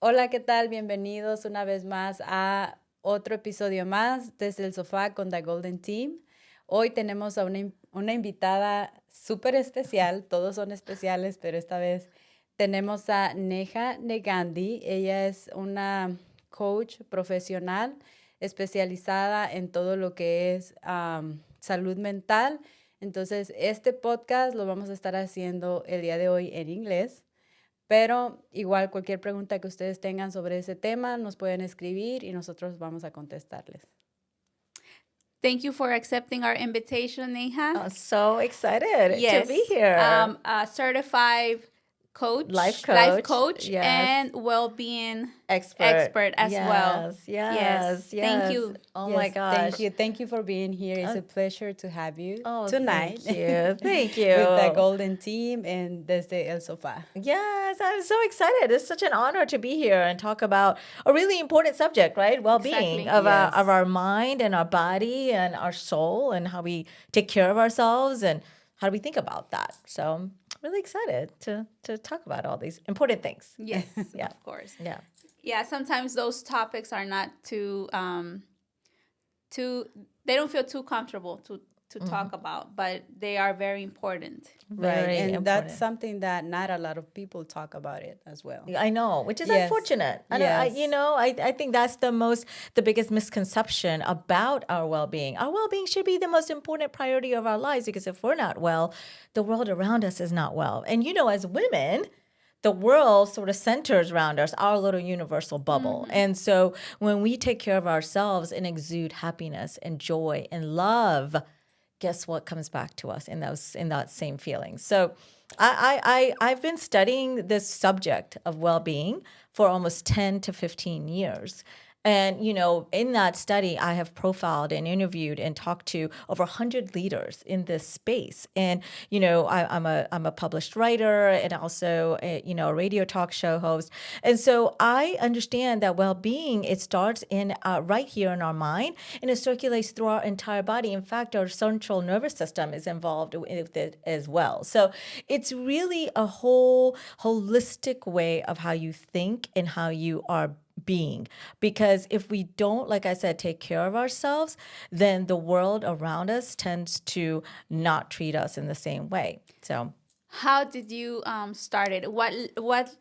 Hola, ¿qué tal? Bienvenidos una vez más a otro episodio más desde el sofá con The Golden Team. Hoy tenemos a una invitada súper especial, todos son especiales, pero esta vez tenemos a Neha Negandhi. Ella es una coach profesional especializada en todo lo que es salud mental. Entonces, este podcast lo vamos a estar haciendo el día de hoy en inglés. Pero igual cualquier pregunta que ustedes tengan sobre ese tema nos pueden escribir y nosotros vamos a contestarles. Thank you for accepting our invitation, Neha. I'm so excited Yes. to be here. A certified coach, Life coach, yes. and well-being expert as well. Yes. Thank you. Oh Yes, my gosh. Thank you for being here. It's a pleasure to have you tonight. Thank you. Thank you. With the Golden Team and desde el sofá. Yes, I'm so excited. It's such an honor to be here and talk about a really important subject, right? Well-being Exactly. of Yes. our mind and our body and our soul and how we take care of ourselves and how do we think about that. So I'm really excited to talk about all these important things. Yes, Yeah. of course. Yeah. Yeah, sometimes those topics are not too they don't feel too comfortable to talk about, but they are very important. Very And important. that's something that not a lot of people talk about it as well. I know, which is Yes. unfortunate. And Yes. I think that's the biggest misconception about our well-being. Our well-being should be the most important priority of our lives because if we're not well, the world around us is not well. And as women, the world sort of centers around us, our little universal bubble. And so when we take care of ourselves and exude happiness and joy and love, guess what comes back to us in that same feeling. So I've been studying this subject of well-being for almost 10 to 15 years. And, in that study, I have profiled and interviewed and talked to over 100 leaders in this space. And, I'm a published writer and also, a radio talk show host. And so I understand that well-being, it starts in right here in our mind, and it circulates through our entire body. In fact, our central nervous system is involved with it as well. So it's really a whole holistic way of how you think and how you are being. Because if we don't, like I said, take care of ourselves, then the world around us tends to not treat us in the same way. So How did you start it? What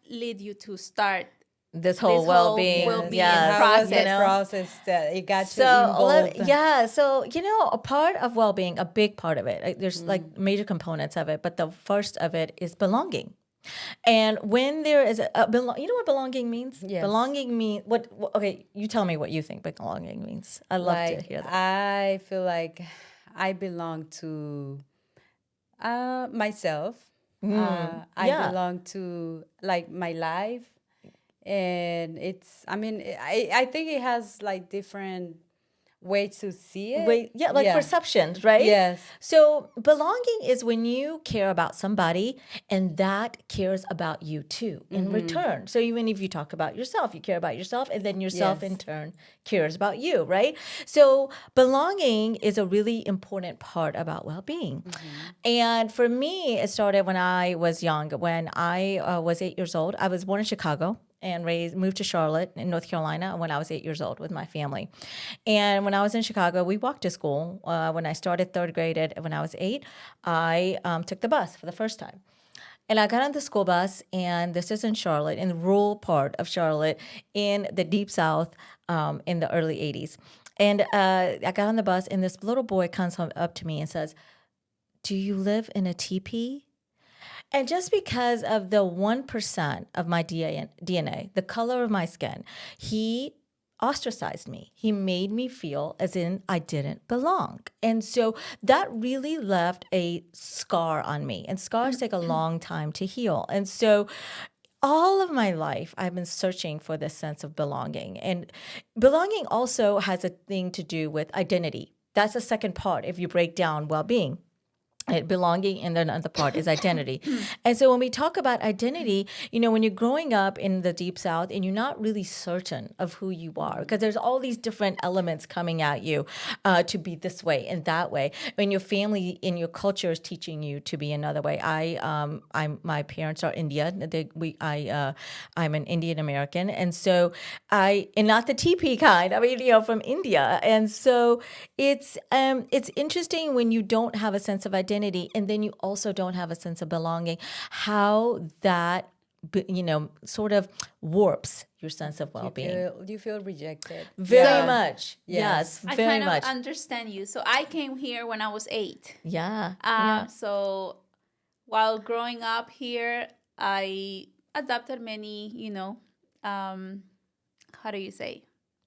led you to start this whole well-being, well-being yes, How was process? the process that it got you So involved? so a part of well-being, a big part of it, there's like major components of it, but the first of it is belonging. And when there is you know what belonging means? Yes. Belonging means what? Okay, you tell me what you think belonging means. I love to hear that. I feel like I belong to myself. I yeah. belong to like my life. And I think it has like different ways to see it. Perceptions, right? Yes. So belonging is when you care about somebody and that cares about you too in return. So even if you talk about yourself, you care about yourself, and then yourself Yes. in turn cares about you, right? So belonging is a really important part about well-being. And for me, it started when I was young. When I was 8 years old, I was born in Chicago and moved to Charlotte in North Carolina when I was 8 years old with my family. And when I was in Chicago, we walked to school. When I started third grade, when I was 8, I took the bus for the first time. And I got on the school bus, and this is in Charlotte, in the rural part of Charlotte, in the deep South, in the early 80s. And I got on the bus, and this little boy comes up to me and says, "Do you live in a teepee?" And just because of the 1% of my DNA, the color of my skin, he ostracized me. He made me feel as in I didn't belong. And so that really left a scar on me. And scars take a long time to heal. And so all of my life, I've been searching for this sense of belonging. And belonging also has a thing to do with identity. That's the second part if you break down well-being. belonging, and then another part is identity. And so when we talk about identity, when you're growing up in the Deep South and you're not really certain of who you are, because there's all these different elements coming at you to be this way and that way. When your family in your culture is teaching you to be another way. My parents are Indian. I'm an Indian American, and so and not the TP kind. I mean, from India, and so it's interesting when you don't have a sense of identity, and then you also don't have a sense of belonging, how that sort of warps your sense of well-being. You feel rejected. Very much. Yes, I very kind of much. understand you. So I came here when I was 8. Yeah. So while growing up here, I adopted many, how do you say?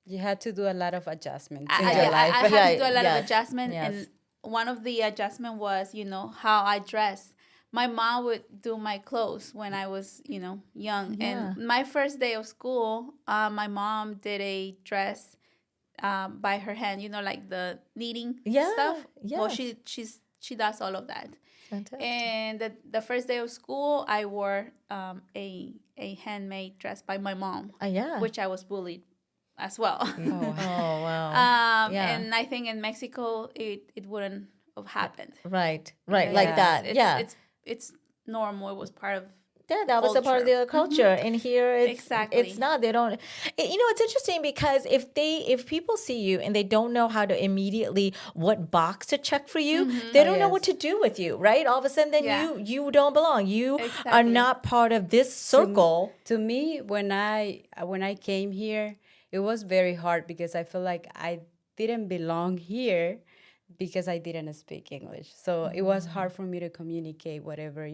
You had to do a lot of adjustments in I your life. had to do a lot Yes, of adjustment, yes. and one of the adjustment was, how I dress. My mom would do my clothes when I was, young. Yeah. And my first day of school, my mom did a dress by her hand, like the knitting stuff. Well, Yes. she does all of that. Fantastic. And the first day of school, I wore a handmade dress by my mom, Yeah. which I was bullied as well. Oh, wow. Yeah. And I think in Mexico, it wouldn't have happened. Right. Like that. It's normal. It was part of That was a part of their culture, and here Exactly. it's not. They don't. It's interesting because if people see you and they don't know how to immediately what box to check for you, they don't know what to do with you, right? All of a sudden, then you don't belong. You are not part of this circle. To me, when I came here, it was very hard because I feel like I didn't belong here because I didn't speak English. So it was hard for me to communicate whatever,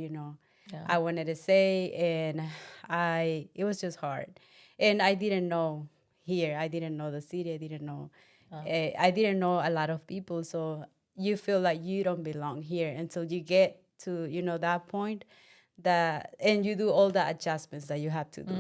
I wanted to say, and it was just hard. And I didn't know here. I didn't know the city. I didn't know a lot of people. So you feel like you don't belong here until you get to, that point and you do all the adjustments that you have to do.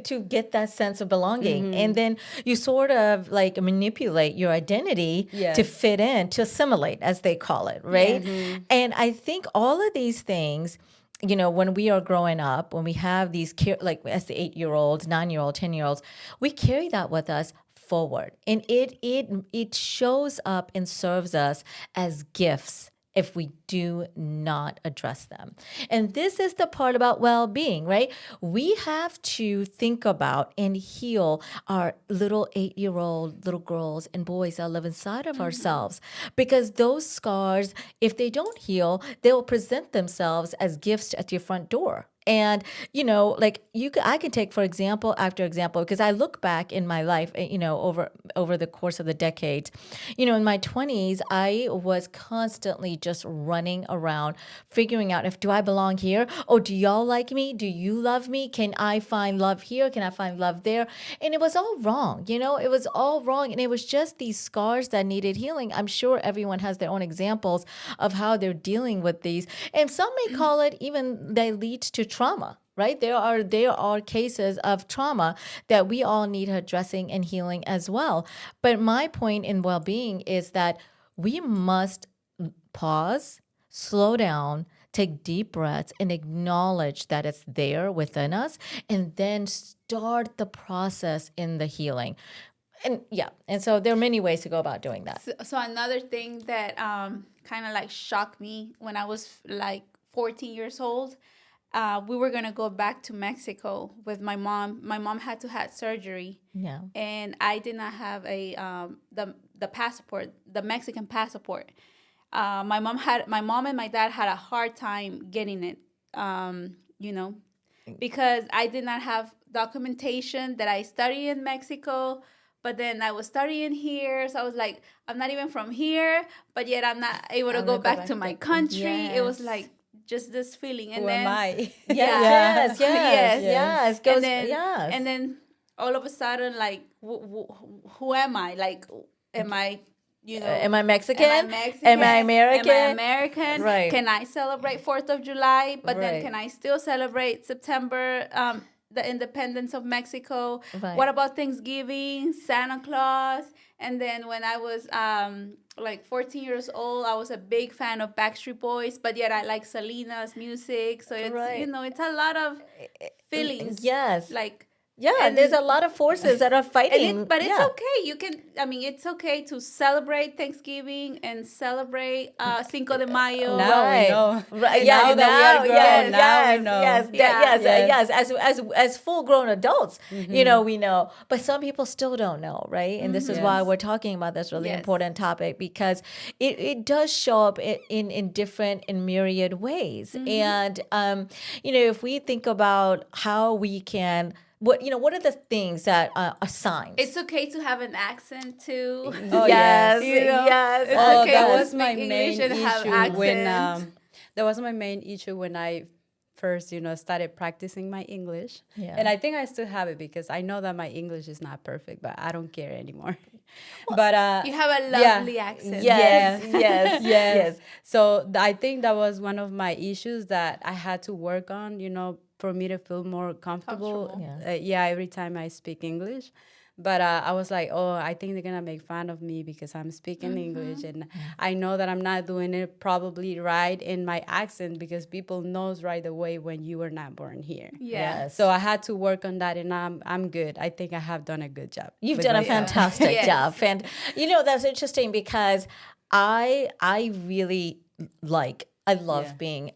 To get that sense of belonging. And then you sort of like manipulate your identity to fit in, to assimilate, as they call it, right? And I think all of these things, when we are growing up, when we have these, like as the 8-year-olds, 9-year-olds, 10-year-olds, we carry that with us forward. And it shows up and serves us as gifts if we do not address them. And this is the part about well-being, right? We have to think about and heal our little 8-year-old little girls and boys that live inside of ourselves, because those scars, if they don't heal, they will present themselves as gifts at your front door. And, I can take, for example, after example, because I look back in my life, over the course of the decades, in my 20s, I was constantly just running around, figuring out do I belong here? Oh, do y'all like me? Do you love me? Can I find love here? Can I find love there? And it was all wrong. It was all wrong. And it was just these scars that needed healing. I'm sure everyone has their own examples of how they're dealing with these. And some may call it even that leads to trauma, right? There are cases of trauma that we all need addressing and healing as well. But my point in well-being is that we must pause, slow down, take deep breaths, and acknowledge that it's there within us, and then start the process in the healing. And so there are many ways to go about doing that. So another thing that kind of like shocked me when I was like 14 years old, we were going to go back to Mexico with my mom. My mom had to have surgery. Yeah. And I did not have the passport, the Mexican passport. My mom and my dad had a hard time getting it, because I did not have documentation that I studied in Mexico, but then I was studying here. So I was like, I'm not even from here, but yet I'm not able to go back to my country. Yes. It was like just this feeling. And Who am I? Yes. And then all of a sudden, like, who am I? Like, am I, am I Mexican? Am I American? Right. Can I celebrate 4th of July? But then Right. can I still celebrate September the independence of Mexico. Right. What about Thanksgiving, Santa Claus? And then when I was like 14 years old, I was a big fan of Backstreet Boys, but yet I like Selena's music. So it's, Right. you know, it's a lot of feelings. Yes. Like, Yeah, and- there's a lot of forces that are fighting. but it's yeah. okay. You can, I mean, it's okay to celebrate Thanksgiving and celebrate Cinco de Mayo. Now we Right. know. Right. Now Yeah. that we are grown, now we yes, know. Yes. Yeah. As full grown adults, you know, we know. But some people still don't know, right? And this is why Yes. we're talking about this really Yes. important topic, because it does show up in different and myriad ways. And you know, if we think about how we can, what are the things that are signs? It's okay to have an accent too. Oh, yes, You know, yes. it's Oh, okay that to was my speak main English and have issue when accent. that was my main issue when I first, started practicing my English. Yeah. And I think I still have it because I know that my English is not perfect, but I don't care anymore. But You have a lovely accent. Yes, Yes. yes, yes. So I think that was one of my issues that I had to work on, for me to feel more comfortable. Comfortable. Every time I speak English. But I was like, oh, I think they're going to make fun of me because I'm speaking English. And I know that I'm not doing it probably right in my accent because people knows right away when you were not born here. Yeah. Yes. So I had to work on that, and I'm good. I think I have done a good job. You've with done a myself. fantastic Yes. job. That's interesting because I really I love Yeah. being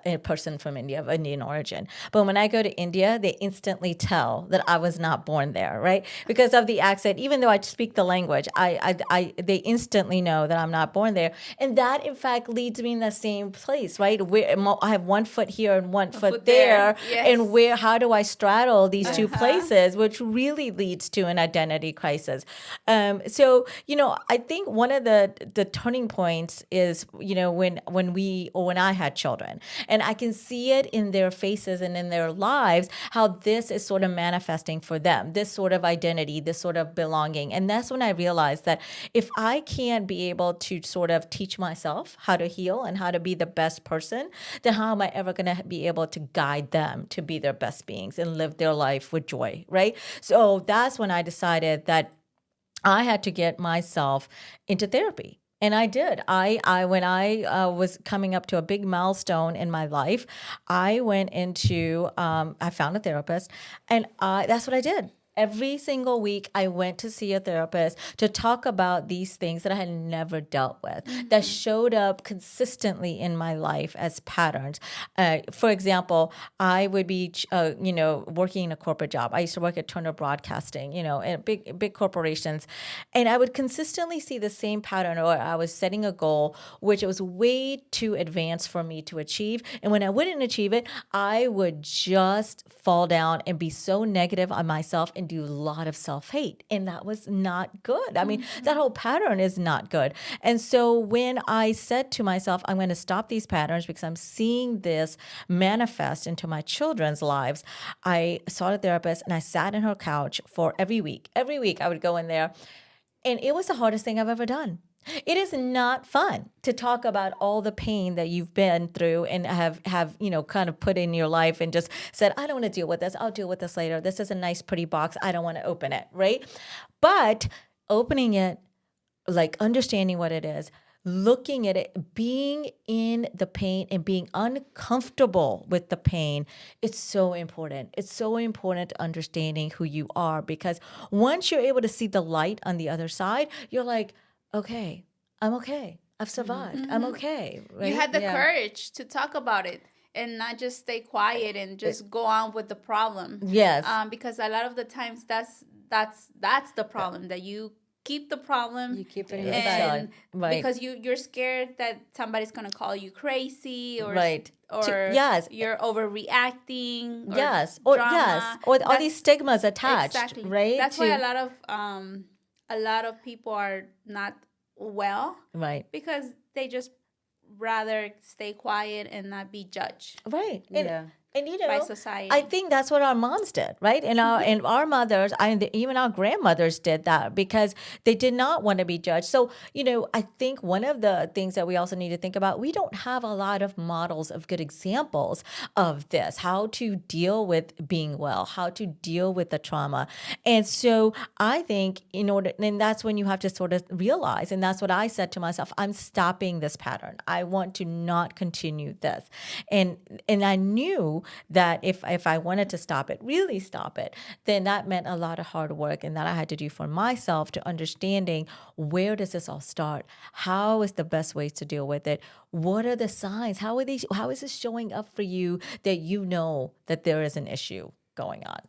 a person from India, of Indian origin. But when I go to India, they instantly tell that I was not born there, right? Because of the accent. Even though I speak the language, they instantly know that I'm not born there. And that, in fact, leads me in the same place, right? Where I have one foot here and one foot there. Yes. And how do I straddle these two places, which really leads to an identity crisis. So, I think one of the turning points is, when I had children, and I can see it in their faces and in their lives, how this is sort of manifesting for them, this sort of identity, this sort of belonging. And that's when I realized that if I can't be able to sort of teach myself how to heal and how to be the best person, then how am I ever going to be able to guide them to be their best beings and live their life with joy, right? So that's when I decided that I had to get myself into therapy. And I did. When I was coming up to a big milestone in my life, I went into, I found a therapist, and that's what I did. Every single week, I went to see a therapist to talk about these things that I had never dealt with, that showed up consistently in my life as patterns. For example, I would be, working in a corporate job. I used to work at Turner Broadcasting, in big corporations, and I would consistently see the same pattern. Or I was setting a goal which it was way too advanced for me to achieve, and when I wouldn't achieve it, I would just fall down and be so negative on myself and do a lot of self-hate. And that was not good. I mean, that whole pattern is not good. And so when I said to myself, I'm going to stop these patterns because I'm seeing this manifest into my children's lives, I saw a therapist and I sat in her couch for every week. Every week I would go in there, and it was the hardest thing I've ever done. It is not fun to talk about all the pain that you've been through and have kind of put in your life and just said, I don't want to deal with this. I'll deal with this later. This is a nice, pretty box. I don't want to open it, right? But opening it, like understanding what it is, looking at it, being in the pain and being uncomfortable with the pain, it's so important. It's so important to understanding who you are, because once you're able to see the light on the other side, you're like, okay, I'm okay. I've survived. I'm okay. Right? You had the Yeah. courage to talk about it and not just stay quiet and just go on with the problem. Yes. Because a lot of the times that's the problem, that you keep the problem. You keep it and inside. Right. because you're scared that somebody's gonna call you crazy, or Right. or Yes. you're overreacting. Or Yes. Or drama. yes. Or all That's- these stigmas attached. Exactly. Right. That's why a lot of people are not well, Right. because they just rather stay quiet and not be judged. Right. Yeah. And by society. I think that's what our moms did, right? And our mothers, even our grandmothers did that because they did not want to be judged. So, I think one of the things that we also need to think about, we don't have a lot of models of good examples of this, how to deal with being well, how to deal with the trauma. And so I think and that's when you have to sort of realize, and that's what I said to myself, I'm stopping this pattern. I want to not continue this. And I knew that if I wanted to stop it, really stop it, then that meant a lot of hard work and that I had to do for myself to understanding where does this all start? How is the best ways to deal with it? What are the signs? How is this showing up for you that you know that there is an issue going on?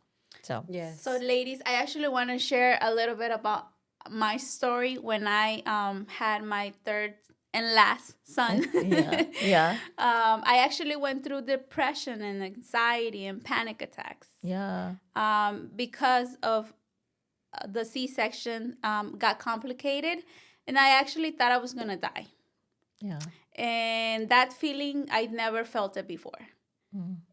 So, Yes. So ladies, I actually want to share a little bit about my story when I had my third and last son. Yeah. I actually went through depression and anxiety and panic attacks. Yeah. Because of the C-section got complicated, and I actually thought I was gonna die. Yeah. And that feeling, I never felt it before.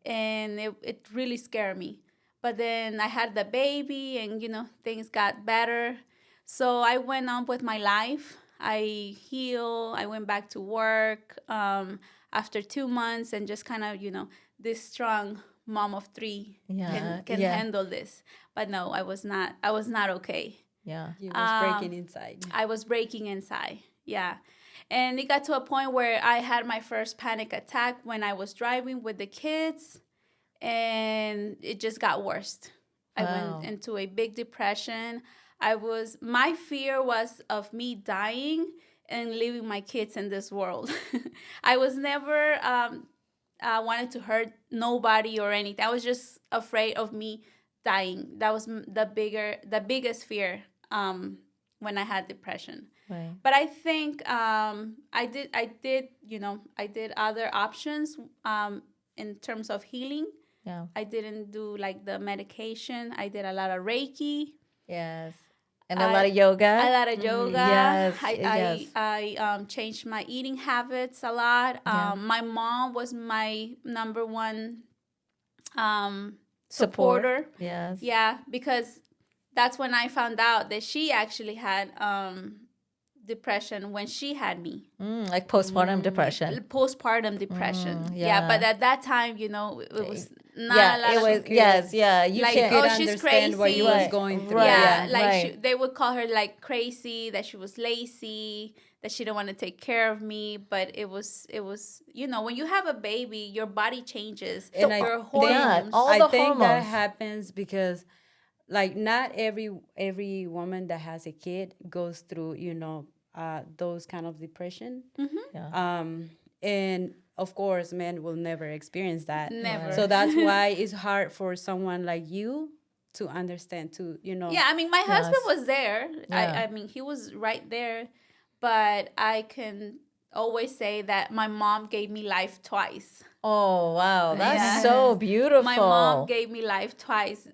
And it really scared me. But then I had the baby and, things got better. So I went on with my life. I healed. I went back to work after 2 months and just kind of, this strong mom of three can handle this. But no, I was not okay. Yeah. You was breaking inside. I was breaking inside. Yeah. And it got to a point where I had my first panic attack when I was driving with the kids, and it just got worse. I went into a big depression. My fear was of me dying and leaving my kids in this world. I was never wanted to hurt nobody or anything. I was just afraid of me dying. That was the biggest fear when I had depression. Right. But I think I did other options in terms of healing. Yeah. I didn't do like the medication. I did a lot of Reiki. Yes. And a lot of yoga. A lot of yoga. Yes. I changed my eating habits a lot. My mom was my number one supporter. Yes. Yeah, because that's when I found out that she actually had depression when she had me. Like postpartum depression. Postpartum depression. Yeah. But at that time, it was not a lot it was, of... yes, yeah. You like, can't she's understand what crazy. you was going through. Right. Yeah, like right. they would call her like crazy, that she was lazy, that she didn't want to take care of me. But it was when you have a baby, your body changes. And your hormones. all the think that hormones. happens because, like, not every woman that has a kid goes through, those kind of depression. Yeah. And of course, men will never experience that. Never. So that's why it's hard for someone like you to understand, Yeah, I mean, my husband was there. Yeah. I mean, he was right there. But I can always say that my mom gave me life twice. Oh, wow. That's Yeah. so beautiful. My mom gave me life twice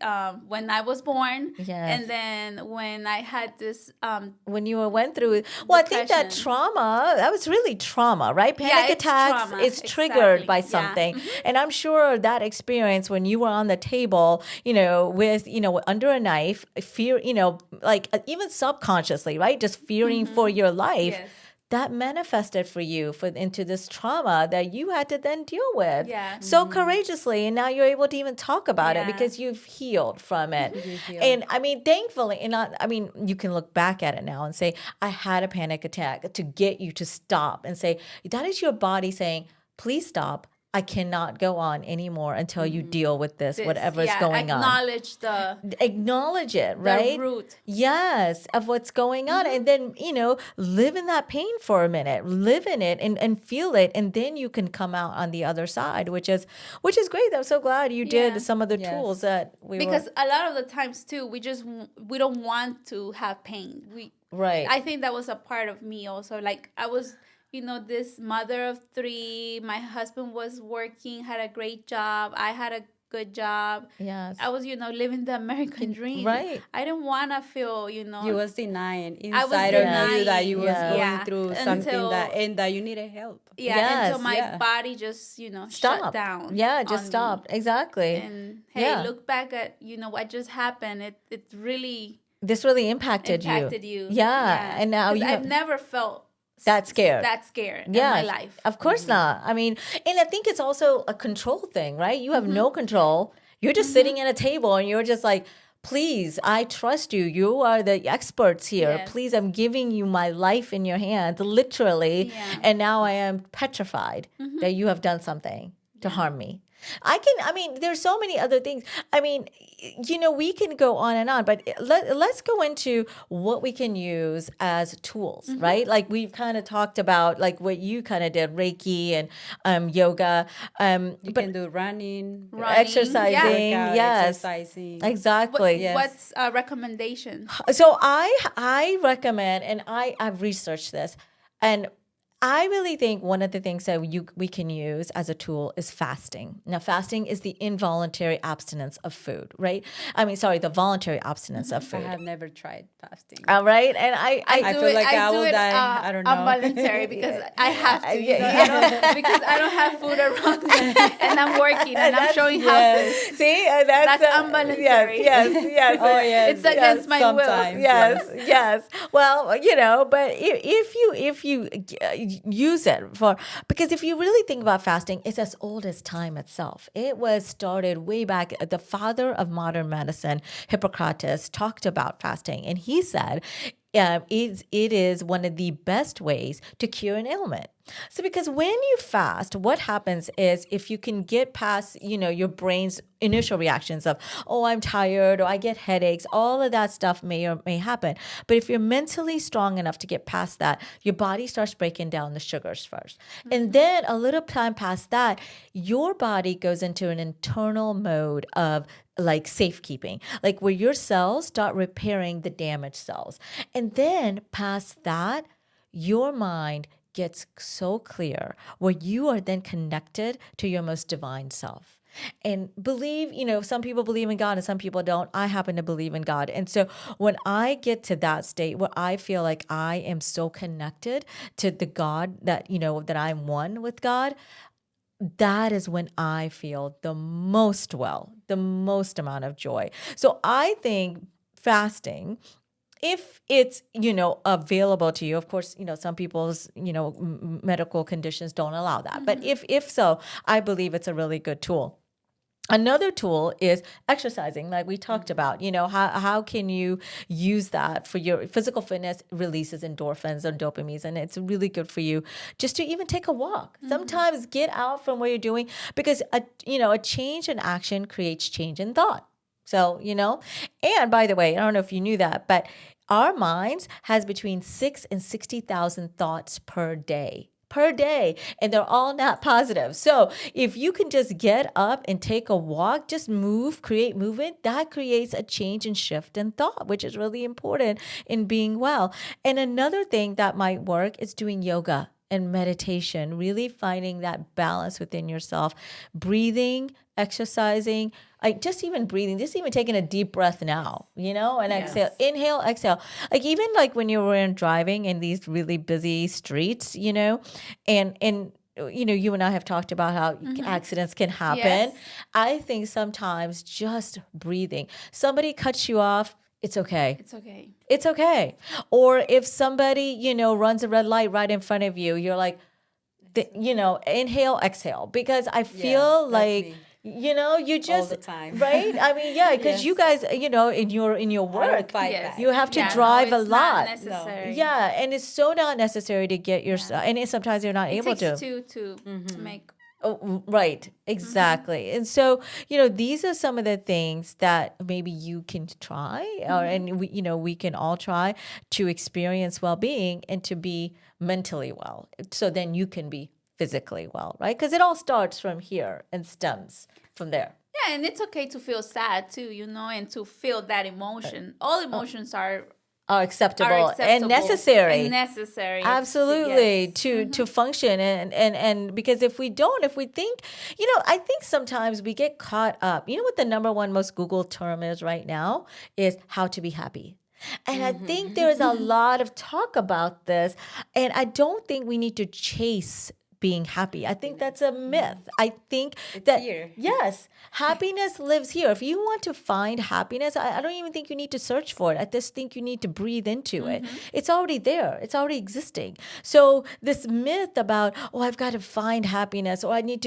when I was born. Yes. And then when I had this... when you went through it. Well, I think that depression. trauma, that was really trauma, right? Panic it's attacks, trauma. it's triggered Exactly. by Yeah. something. And I'm sure that experience when you were on the table, with, under a knife, fear, like even subconsciously, right? Just fearing for your life. Yes. That manifested for you into this trauma that you had to then deal with Yeah. so courageously. And now you're able to even talk about it Yeah. because you've healed from it. healed. And I mean, thankfully, you can look back at it now and say, I had a panic attack to get you to stop and say, that is your body saying, please stop. I cannot go on anymore until you deal with this, whatever's going on. Acknowledge it, right? The root. Yes, of what's going on. And then, live in that pain for a minute, live in it and feel it. And then you can come out on the other side, which is great. I'm so glad you did some of the tools that because a lot of the times too, we don't want to have pain. Right. I think that was a part of me also. Like I was, this mother of three. My husband was working, had a great job. I had good job. Yes. I was, living the American dream. right. I didn't want to feel, You was denying I was inside of you that you was denying, going yeah, through something until- that you needed help. until Yes, my yeah. body just, shut Stop. down. Yeah, just on me. stopped. Exactly. And hey, Yeah. look back at, what just happened. It really This really impacted you. Yeah. And now 'Cause you I've have never felt that scared. in my life. Of course not. I mean, and I think it's also a control thing, right? You have no control. You're just sitting at a table and you're just like, please, I trust you. You are the experts here. Yes. Please, I'm giving you my life in your hands, literally. Yeah. And now I am petrified that you have done something to harm me. There's so many other things. I mean, we can go on and on, but let's go into what we can use as tools, right? Like we've kind of talked about like what you kind of did, Reiki and yoga. You can do running, Exercising, workout, yes. exercising. Exactly. Yes. What's a recommendation? So I recommend, and I've researched this, and I really think one of the things that we can use as a tool is fasting. Now, fasting is the involuntary abstinence of food, right? The voluntary abstinence of I food. have never tried fasting. All right, and I feel like I will die. I don't know. Involuntary because I have to. Yeah. Because I don't have food around me and I'm working and I'm showing houses. See, That's involuntary. Yes. Oh yes, It's against my will. sometimes, Yes. Well, but if you use it because if you really think about fasting, it's as old as time itself. It was started way back. The father of modern medicine, Hippocrates, talked about fasting, and he said it is one of the best ways to cure an ailment. So because when you fast, what happens is if you can get past, your brain's initial reactions of, oh, I'm tired or I get headaches, all of that stuff may happen. But if you're mentally strong enough to get past that, your body starts breaking down the sugars first. And then a little time past that, your body goes into an internal mode of like safekeeping, like where your cells start repairing the damaged cells. And then past that, your mind gets so clear where you are then connected to your most divine self. And believe, some people believe in God and some people don't. I happen to believe in God. And so when I get to that state where I feel like I am so connected to the God that, that I'm one with God, that is when I feel the most the most amount of joy. So I think fasting, if it's, available to you, of course, some people's, medical conditions don't allow that. But if so, I believe it's a really good tool. Another tool is exercising, like we talked about. How can you use that for your physical fitness? Releases endorphins and dopamines, and it's really good for you just to even take a walk. Sometimes get out from where you're doing, because a change in action creates change in thought. So, and by the way, I don't know if you knew that, but our minds has between 6 and 60,000 thoughts per day, and they're all not positive. So if you can just get up and take a walk, just move, create movement, that creates a change and shift in thought, which is really important in being well. And another thing that might work is doing yoga and meditation, really finding that balance within yourself, breathing, exercising, just even breathing, just even taking a deep breath now, and exhale, inhale, exhale. Like even like when you're driving in these really busy streets, and you and I have talked about how accidents can happen. Yes. I think sometimes just breathing, somebody cuts you off, it's okay. It's okay. Or if somebody, runs a red light right in front of you, you're like, inhale, exhale, because I feel like, me. You just all the time. right. Because you guys, in your work, Yes. you have to Yeah, drive no, a it's lot. Not necessary. Yeah, and it's so not necessary to get yourself, and sometimes you're not It able takes to. two to make. Oh, right, exactly. And so, these are some of the things that maybe you can try, and we can all try to experience well-being and to be mentally well. So then you can be physically well, right? Because it all starts from here and stems from there. Yeah, and it's okay to feel sad too, and to feel that emotion. All emotions are are acceptable, are and necessary. and necessary. Absolutely, Yes. to function, and because if we don't, if we think, I think sometimes we get caught up. You know what the number one most Googled term is right now is how to be happy. And I think there's a lot of talk about this, and I don't think we need to chase being happy. I think that's a myth. I think that here. yes, happiness lives here. If you want to find happiness, I don't even think you need to search for it. I just think you need to breathe into it. It's already there. It's already existing. So this myth about, oh, I've got to find happiness, or I need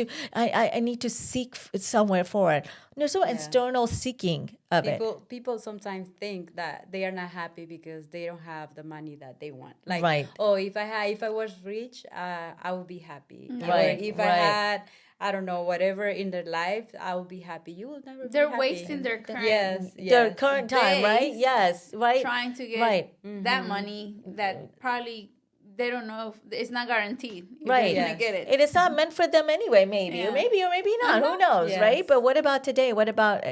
to seek somewhere for it. There's no external seeking of it. People sometimes think that they are not happy because they don't have the money that they want. Like, Right. oh, if I was rich, I would be happy. Right, Or if right. I had, I don't know, whatever in their life, I would be happy. You will never be They're happy. wasting their current Their current time, right? days Yes, right. trying to get Right. that money that probably they don't know if it's not guaranteed if Right. they're gonna get it. It is not meant for them anyway, maybe, Yeah. or maybe not. Who knows, Yes. right? But what about today? What about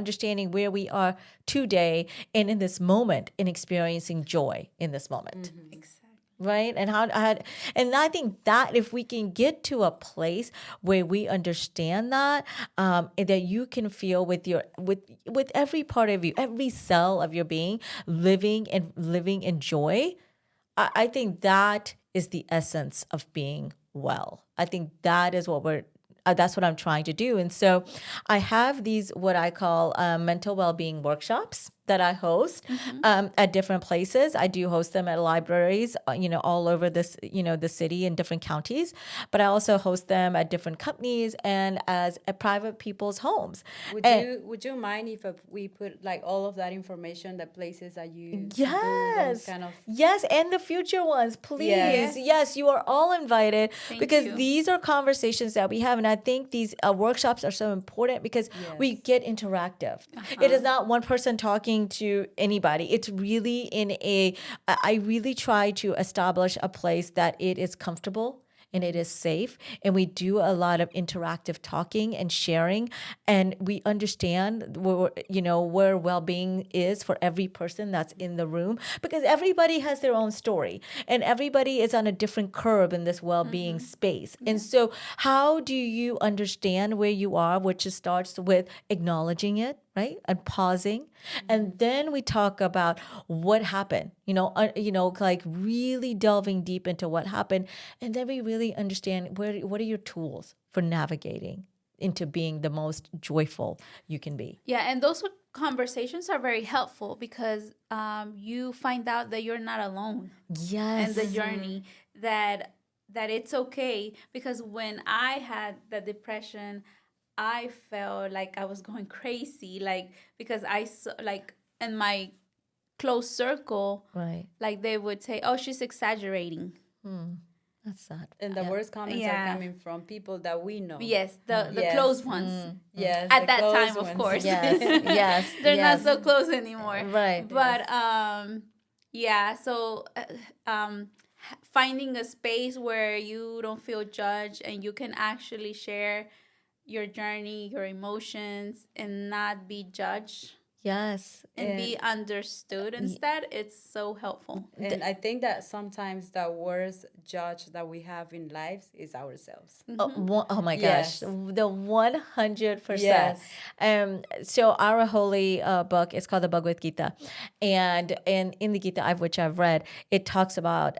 understanding where we are today and in this moment, in experiencing joy in this moment, Exactly. right? And and I think that if we can get to a place where we understand that, that you can feel with every part of you, every cell of your being, living in joy. I think that is the essence of being well. I think that is that's what I'm trying to do. And so I have these, what I call mental well-being workshops that I host at different places. I do host them at libraries, all over this, the city in different counties. But I also host them at different companies and at private people's homes. Would you mind if we put like all of that information, the places that you do Yes. those kind of Yes, and the future ones, please. Yes. Yes, you are all invited because you. these are conversations that we have. And I think these workshops are so important because we get interactive. It is not one person talking to anybody. It's really I really try to establish a place that it is comfortable and it is safe. And we do a lot of interactive talking and sharing. And we understand where well-being is for every person that's in the room, because everybody has their own story and everybody is on a different curve in this well-being space. And so how do you understand where you are, which starts with acknowledging it, right? And pausing. And then we talk about what happened, like really delving deep into what happened. And then we really understand what are your tools for navigating into being the most joyful you can be. Yeah, and those conversations are very helpful because you find out that you're not alone Yes. in the journey, that it's okay. Because when I had the depression, I felt like I was going crazy, like because I saw, like in my close circle, Right. like they would say, "Oh, she's exaggerating." That's sad. and the worst comments Yeah. are coming from people that we know. Yes, the Yes. close ones. Yes. At the that close time, of ones. course. Yes. Yes. They're yes. not so close anymore. Right. But yeah, so finding a space where you don't feel judged and you can actually share your journey, your emotions, and not be judged Yes. and be understood instead, it's so helpful. And I think that sometimes the worst judge that we have in lives is ourselves. Oh my Yes. gosh, the 100%. Yes. So our holy book is called the Bhagavad Gita, and in the Gita, which I've read, it talks about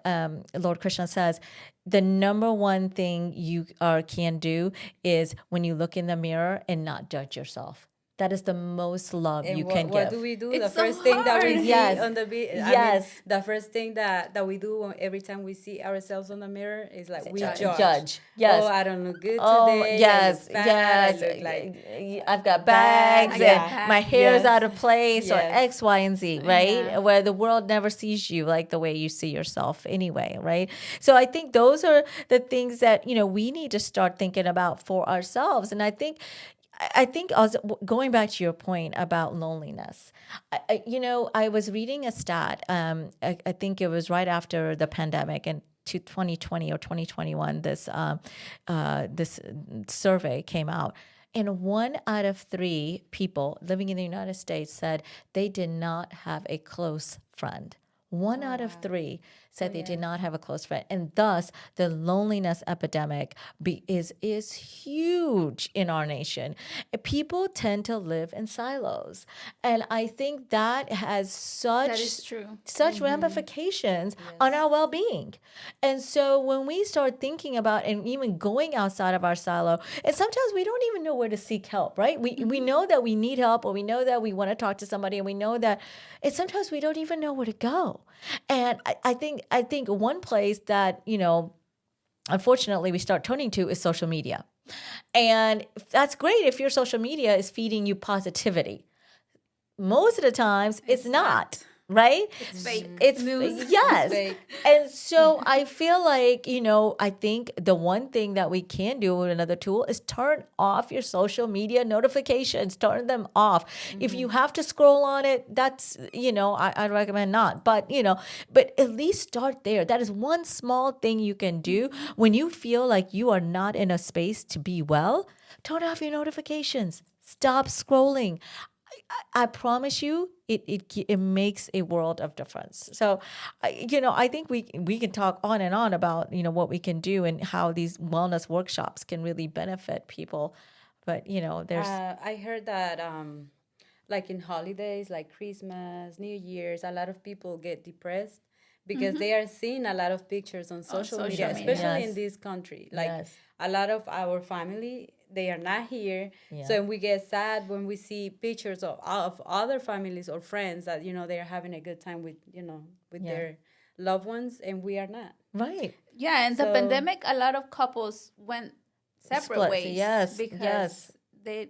Lord Krishna says the number one thing you can do is when you look in the mirror and not judge yourself. That is the most love And you what, can what give. do we do? It's The so first thing that we hard. see Yes. on the Yes. the first thing that we do every time we see ourselves on the mirror is like we Judge. judge. Yes. Oh, I don't look good Oh, today. yes, I look fat, yes. I look like I've got bags Yeah. and my hair is Yes. out of place or Yes. X, Y, and Z, right? Yeah. Where the world never sees you like the way you see yourself anyway, right? So I think those are the things that, we need to start thinking about for ourselves. And I think also going back to your point about loneliness, I was reading a stat. I think it was right after the pandemic and to 2020 or 2021. This survey came out, and 1 out of 3 people living in the United States said they did not have a close friend. One out of three said they did not have a close friend. And thus, the loneliness epidemic is huge in our nation. People tend to live in silos. And I think that has That is true. such ramifications on our well-being. And so when we start thinking about and even going outside of our silo, and sometimes we don't even know where to seek help, right? We know that we need help, or we know that we want to talk to somebody, and we know that it's sometimes we don't even know where to go. And I think one place that, unfortunately we start turning to is social media. And that's great if your social media is feeding you positivity. Most of the times it's not. Right? It's fake. It's news. Yes. It's fake. And so I feel like, I think the one thing that we can do with another tool is turn off your social media notifications, turn them off. If you have to scroll on it, that's, I recommend not. But at least start there. That is one small thing you can do when you feel like you are not in a space to be well. Turn off your notifications. Stop scrolling. I promise you, it makes a world of difference. So, I think we can talk on and on about what we can do and how these wellness workshops can really benefit people. But there's I heard that like in holidays, like Christmas, New Year's, a lot of people get depressed because they are seeing a lot of pictures on social media, especially in this country. Like a lot of our family, they are not here. So we get sad when we see pictures of other families or friends that, they are having a good time with, with their loved ones, and we are not. Right. Yeah, and the pandemic, a lot of couples went separate ways. Yes. Because they,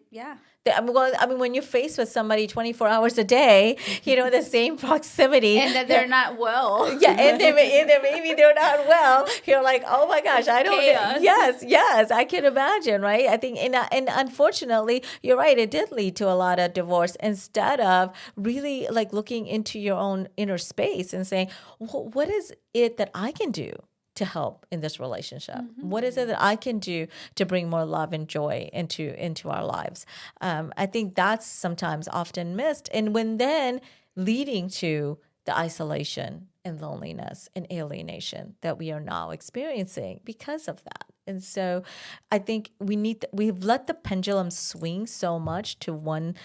when you're faced with somebody 24 hours a day, the same proximity. And that they're not well. And maybe they're not well. You're like, oh my gosh, I don't know. Yes, I can imagine, right? I think, and unfortunately, you're right, it did lead to a lot of divorce instead of really like looking into your own inner space and saying, what is it that I can do to help in this relationship? What is it that I can do to bring more love and joy into our lives? I think that's sometimes often missed. And when then leading to the isolation and loneliness and alienation that we are now experiencing because of that. And so I think we've let the pendulum swing so much to one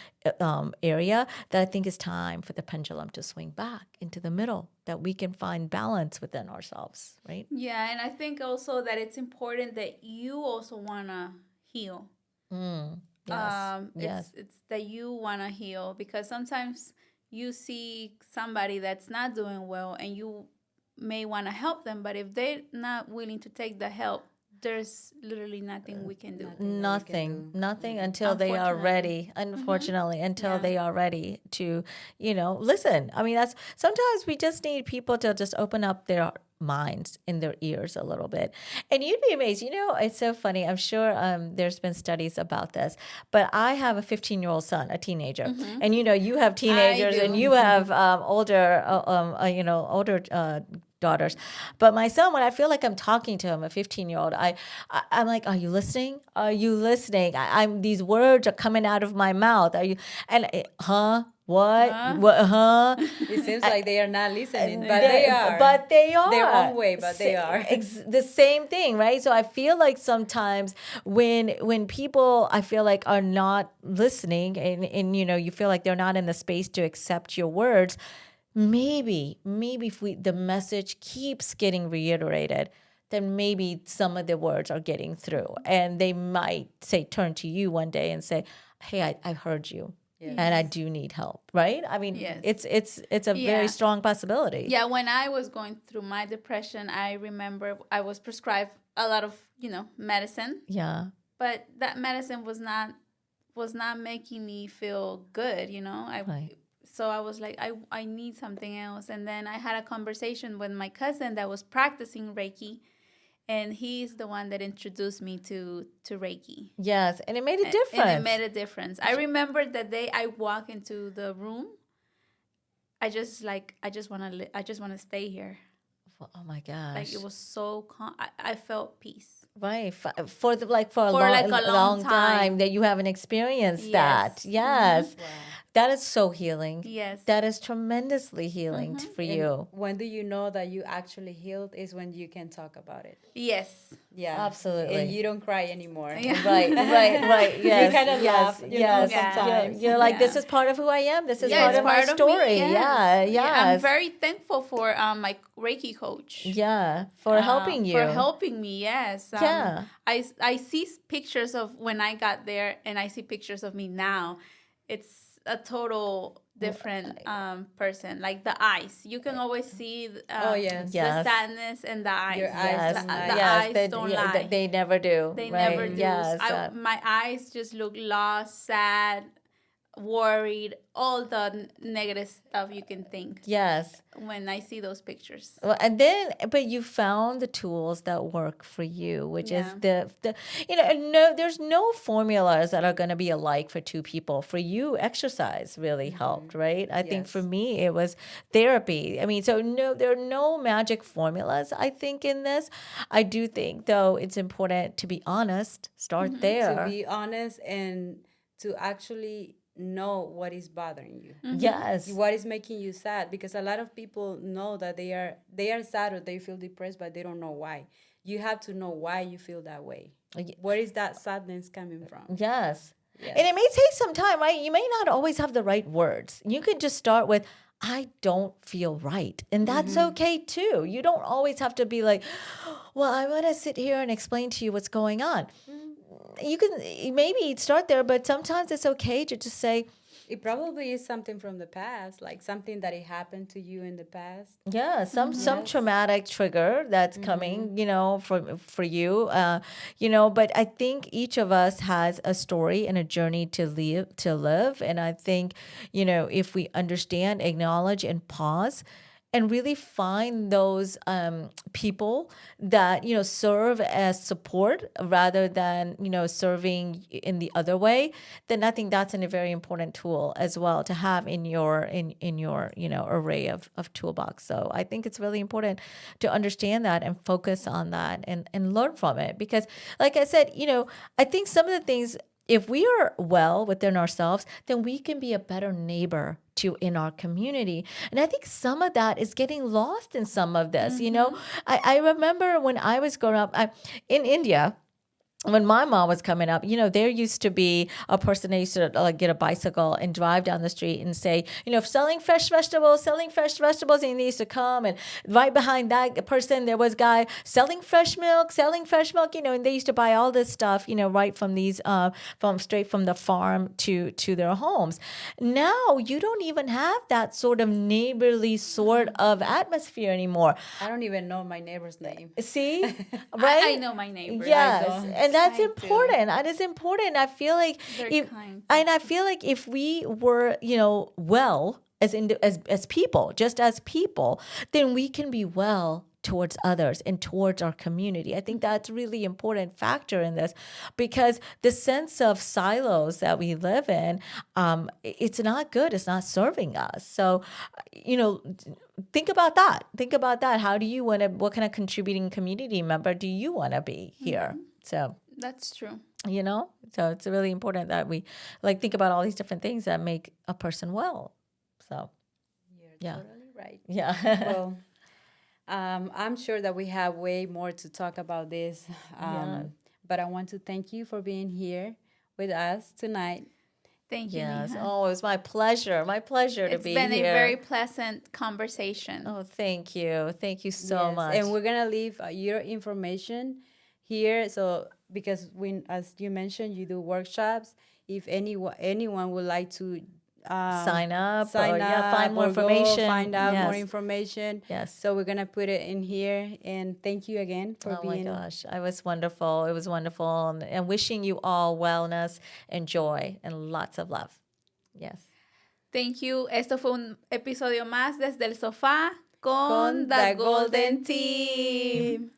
area that I think it's time for the pendulum to swing back into the middle, that we can find balance within ourselves, right? Yeah, and I think also that it's important that you also want to heal. Yes. It's that you want to heal, because sometimes you see somebody that's not doing well and you may want to help them, but if they're not willing to take the help, there's literally nothing we can do. Nothing until they are ready. Unfortunately, until they are ready to, listen. I mean, that's sometimes we just need people to just open up their minds in their ears a little bit. And you'd be amazed. It's so funny. I'm sure there's been studies about this, but I have a 15-year-old son, a teenager, and you have teenagers and you have older daughters. But my son, when I feel like I'm talking to him, a 15-year-old, I'm like, are you listening? Are you listening? I'm these words are coming out of my mouth. Are you? And what? It seems like they are not listening, but they are. But they are. Their own way, but they are. The same thing, right? So I feel like sometimes when people, I feel like, are not listening and you feel like they're not in the space to accept your words, maybe if the message keeps getting reiterated, then maybe some of the words are getting through, and they might turn to you one day and say, hey, I heard you. Yes. And I do need help, right? I mean, it's a very strong possibility. Yeah, when I was going through my depression, I remember I was prescribed a lot of, medicine. Yeah. But that medicine was not making me feel good, Right. So I was like, I need something else. And then I had a conversation with my cousin that was practicing Reiki. And he's the one that introduced me to Reiki. Yes, and it made a difference. And it made a difference. I remember the day I walked into the room, I just want to stay here. Oh my gosh. Like, it was so calm. I felt peace. Right. For a For like a long time time. that you haven't experienced that. Yes. Yes. Wow. That is so healing. Yes. That is tremendously healing for And you. when do you know that you actually healed is when you can talk about it. Yes. Yeah. Absolutely. And you don't cry anymore. Yeah. Right. Yes. kinda yes, laugh, you know, yes. sometimes. You're like, this Yeah. is part of who I am. This is Yeah, part it's of my part of story. me. Yes. Yeah. Yes. I'm very thankful for my Reiki coach. Yeah. For helping you. For helping me, yes. Yeah. I see pictures of when I got there, and I see pictures of me now. It's a total different person. Like the eyes, you can always see Oh, yes. the Yes. sadness in the eyes. Your eyes Yes. don't lie. The Yes. eyes don't lie. They never do. They right? never do. Yes. My eyes just look lost, sad, worried, all the negative stuff you can think yes. when I see those pictures. Well, and then, but you found the tools that work for you, which is the no, there's no formulas that are going to be alike for two people. For you, exercise really helped, right? I think for Yes. me, it was therapy. I mean, so no, there are no magic formulas, I think, in this. I do think, though, it's important to be honest, start there. To be honest and to actually know what is bothering you. Yes. What is making you sad? Because a lot of people know that they are sad or they feel depressed, but they don't know why. You have to know why you feel that way. Where is that sadness coming from? Yes. Yes. And it may take some time, right? You may not always have the right words. You could just start with, I don't feel right. And that's okay too. You don't always have to be like, well, I want to sit here and explain to you what's going on. You can maybe start there, but sometimes it's okay to just say, It probably is something from the past, like something that it happened to you in the past. yeah, some traumatic trigger that's coming, for you, But I think each of us has a story and a journey to live, and I think, if we understand, acknowledge, and pause, and really find those people that serve as support rather than serving in the other way, then I think that's a very important tool as well to have in your array of toolbox. So I think it's really important to understand that and focus on that and learn from it, because like I said, I think some of the things, if we are well within ourselves, then we can be a better neighbor in our community. And I think some of that is getting lost in some of this. I remember when I was growing up in India, when my mom was coming up, there used to be a person that used to get a bicycle and drive down the street and say, selling fresh vegetables. And they used to come, and right behind that person, there was a guy selling fresh milk, and they used to buy all this stuff, right from these, straight from the farm to their homes. Now, you don't even have that sort of neighborly sort of atmosphere anymore. I don't even know my neighbor's name. See? Right? I know my neighbor. Yes. And that's I important. That is important. I feel like kind. and I feel like if we were, well as people, just as people, then we can be well towards others and towards our community. I think that's a really important factor in this, because the sense of silos that we live in, it's not good. It's not serving us. So, think about that. How do you want to, what kind of contributing community member do you want to be here? So That's true. So it's really important that we think about all these different things that make a person well. So You're totally right. yeah. Well, I'm sure that we have way more to talk about this. But I want to thank you for being here with us tonight. Thank you, Yes. Neha. Oh, it was my pleasure. My pleasure to be here. It's been a very pleasant conversation. Oh, thank you. Thank you so Yes, much. and we're gonna leave your information here. So because as you mentioned, you do workshops. If anyone would like to sign up, find more information, find out more Yes. information. Yes. So we're gonna put it in here. And thank you again for being. Oh my gosh, it was wonderful. It was wonderful, and wishing you all wellness and joy and lots of love. Yes. Thank you. Esto fue un episodio más desde el sofá con Con The The Golden Golden Team.